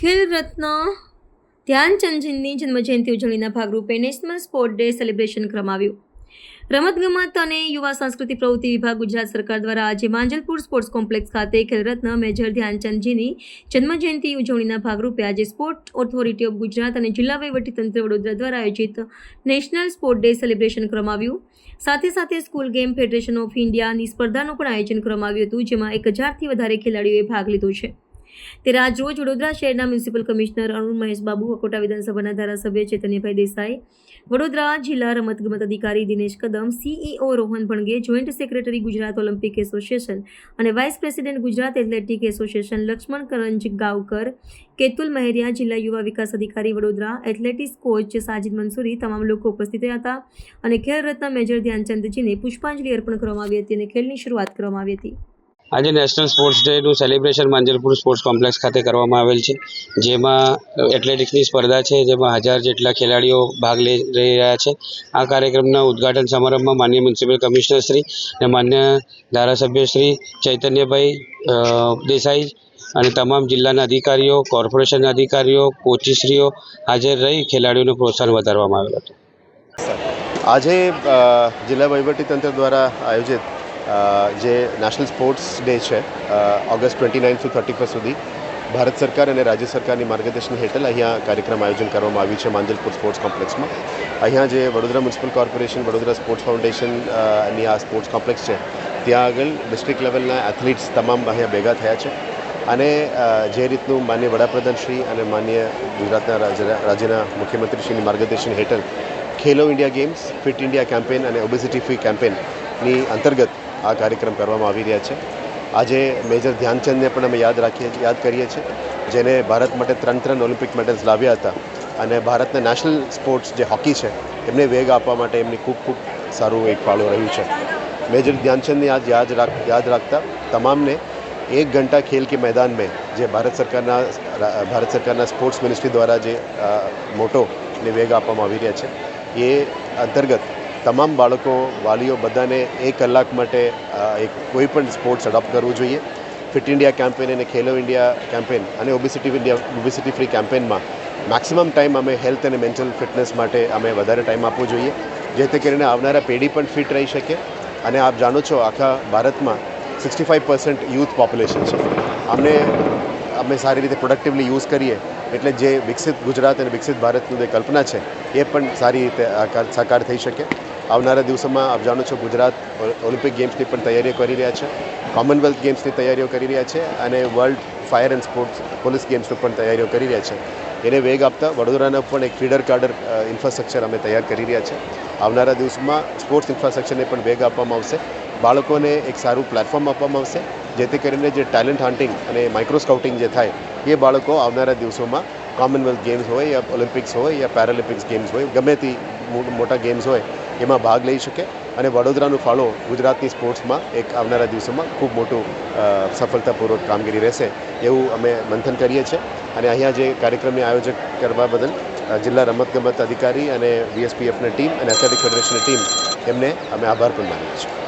ખેલ રત્ન ધ્યાનચંદજીની જન્મજયંતિ ઉજવણીના ભાગરૂપે નેશનલ સ્પોર્ટ ડે સેલિબ્રેશન કરવામાં આવ્યું. રમતગમત અને યુવા સાંસ્કૃતિક પ્રવૃત્તિ વિભાગ ગુજરાત સરકાર દ્વારા આજે માંજલપુર સ્પોર્ટ્સ કોમ્પ્લેક્સ ખાતે ખેલરત્ન મેજર ધ્યાનચંદજીની જન્મજયંતિ ઉજવણીના ભાગરૂપે આજે સ્પોર્ટ ઓથોરિટી ઓફ ગુજરાત અને જિલ્લા વહીવટીતંત્ર વડોદરા દ્વારા આયોજિત નેશનલ સ્પોર્ટ ડે સેલિબ્રેશન કરવામાં આવ્યું. સાથે સાથે સ્કૂલ ગેમ ફેડરેશન ઓફ ઇન્ડિયાની સ્પર્ધાનું પણ આયોજન કરવામાં આવ્યું હતું, જેમાં 1000થી વધારે ખેલાડીઓએ ભાગ લીધો છે. ત્યારે આજ રોજ વડોદરા શહેરના મ્યુનિસિપલ કમિશનર અરુણ મહેશ બાબુ, વકોટા વિધાનસભાના ધારાસભ્ય ચૈતન્યભાઈ દેસાઈ, વડોદરા જિલ્લા રમતગમત અધિકારી Dinesh Kadam, CEO Rohan Bhanage, joint secretary Gujarat Olympic association અને vice president Gujarat athletic association Laxman Karanjgaonkar, Ketul Maheria, જિલ્લા યુવા વિકાસ અધિકારી વડોદરા, એથ્લેટિક્સ કોચ સાજિદ મંસૂરી, તમામ લોકો ઉપસ્થિત રહ્યા હતા અને ખેલ રત્ન મેજર ધ્યાનચંદજીને પુષ્પાંજલિ અર્પણ કરવામાં આવી હતી અને ખેલની શરૂઆત કરવામાં આવી હતી. આજે નેશનલ સ્પોર્ટ્સ ડેનું સેલિબ્રેશન માંજલપુર સ્પોર્ટ્સ કોમ્પ્લેક્સ ખાતે કરવામાં આવેલ છે, જેમાં એથ્લેટિક્સની સ્પર્ધા છે, જેમાં 1000 જેટલા ખેલાડીઓ ભાગ લઈ રહ્યા છે. આ કાર્યક્રમના ઉદ્ઘાટન સમારંભમાં માનનીય મ્યુનિસિપલ કમિશનર શ્રી અને માન્ય ધારાસભ્ય શ્રી ચૈતન્યભાઈ દેસાઈ અને તમામ જિલ્લાના અધિકારીઓ, કોર્પોરેશનના અધિકારીઓ, કોચીશ્રીઓ હાજર રહી ખેલાડીઓનું પ્રોત્સાહન વધારવામાં આવેલ હતું. આજે જિલ્લા વહીવટીતંત્ર દ્વારા આયોજિત જે નેશનલ સ્પોર્ટ્સ ડે છે, ઓગસ્ટ 29 થી 31 સુધી ભારત સરકાર અને રાજ્ય સરકારની માર્ગદર્શન હેઠળ અહીંયા કાર્યક્રમ આયોજન કરવામાં આવ્યું છે માંજલપુર સ્પોર્ટ્સ કોમ્પ્લેક્સમાં. અહીંયા જે Vadodara municipal corporation, Vadodara sports ફાઉન્ડેશનની આ સ્પોર્ટ્સ કોમ્પ્લેક્સ છે, ત્યાં આગળ ડિસ્ટ્રિક્ટ લેવલના એથ્લીટ્સ તમામ અહીંયા ભેગા થયા છે અને જે રીતનું માનનીય વડાપ્રધાન શ્રી અને માનનીય ગુજરાતના રાજ્યના મુખ્યમંત્રીશ્રીની માર્ગદર્શન હેઠળ Khelo India games, fit India campaign અને ઓબેસિટી ફ્રી કેમ્પેનની અંતર્ગત આ કાર્યક્રમ કરવામાં આવી રહ્યા છે. આજે મેજર ધ્યાનચંદને પણ અમે યાદ કરીએ છીએ, જેને ભારત માટે 3 ઓલિમ્પિક મેડલ્સ લાવ્યા હતા અને ભારતના નેશનલ સ્પોર્ટ્સ જે હોકી છે એમને વેગ આપવા માટે એમની ખૂબ સારું એક ફાળો રહ્યું છે. મેજર ધ્યાનચંદને આજ યાદ રાખતા તમામને 1 घंटा खेल के मैदान में જે ભારત સરકારના સ્પોર્ટ્સ મિનિસ્ટ્રી દ્વારા જે મોટોને વેગ આપવામાં આવી રહ્યા છે, એ અંતર્ગત તમામ બાળકો, વાલીઓ બધાને 1 કલાક માટે કોઈ પણ સ્પોર્ટ્સ એડોપ્ટ કરવું જોઈએ. ફિટ ઇન્ડિયા કેમ્પેન અને ખેલો ઇન્ડિયા કેમ્પેન અને ઓબેસિટી ફ્રી કેમ્પેનમાં મેક્સિમમ ટાઈમ અમે હેલ્થ અને મેન્ટલ ફિટનેસ માટે અમે વધારે ટાઈમ આપવો જોઈએ, જેથી કરીને આવનારા પેઢી પણ ફિટ રહી શકે. અને આપ જાણો છો, આખા ભારતમાં 65% યુથ પોપ્યુલેશન છે. અમે સારી રીતે પ્રોડક્ટિવલી યુઝ કરીએ એટલે જે વિકસિત ગુજરાત અને વિકસિત ભારતની જે કલ્પના છે એ પણ સારી રીતે સાકાર થઈ શકે. આવનારા દિવસોમાં આપ જાણો છો, ગુજરાત ઓલિમ્પિક ગેમ્સની પણ તૈયારીઓ કરી રહ્યા છે, કોમનવેલ્થ ગેમ્સની તૈયારીઓ કરી રહ્યા છે અને world fire and sports police ગેમ્સની પણ તૈયારીઓ કરી રહ્યા છે. એને વેગ આપતા વડોદરાના પણ એક ફીડર કાર્ડર ઇન્ફ્રાસ્ટ્રક્ચર અમે તૈયાર કરી રહ્યા છે. આવનારા દિવસોમાં સ્પોર્ટ્સ ઇન્ફ્રાસ્ટ્રક્ચરને પણ વેગ આપવામાં આવશે, બાળકોને એક સારું પ્લેટફોર્મ આપવામાં આવશે, જેથી કરીને જે ટેલેન્ટ હન્ટિંગ અને માઇક્રો સ્કાઉટિંગ જે થાય એ બાળકો આવનારા દિવસોમાં કોમનવેલ્થ ગેમ્સ હોય યા ઓલિમ્પિક્સ હોય યા પેરાલિમ્પિક્સ ગેમ્સ હોય, ગમે તે મોટા ગેમ્સ હોય એમાં ભાગ લઈ શકે અને વડોદરાનું ફાળો ગુજરાતની સ્પોર્ટ્સમાં એક આવનારા દિવસોમાં ખૂબ મોટું સફળતાપૂર્વક કામગીરી રહેશે એવું અમે મંથન કરીએ છીએ. અને અહીંયા જે કાર્યક્રમની આયોજક કરવા બદલ જિલ્લા રમતગમત અધિકારી અને VSPFની ટીમ અને એથ્લેટિક ફેડરેશનની ટીમ એમને અમે આભાર પણ માનીએ છીએ.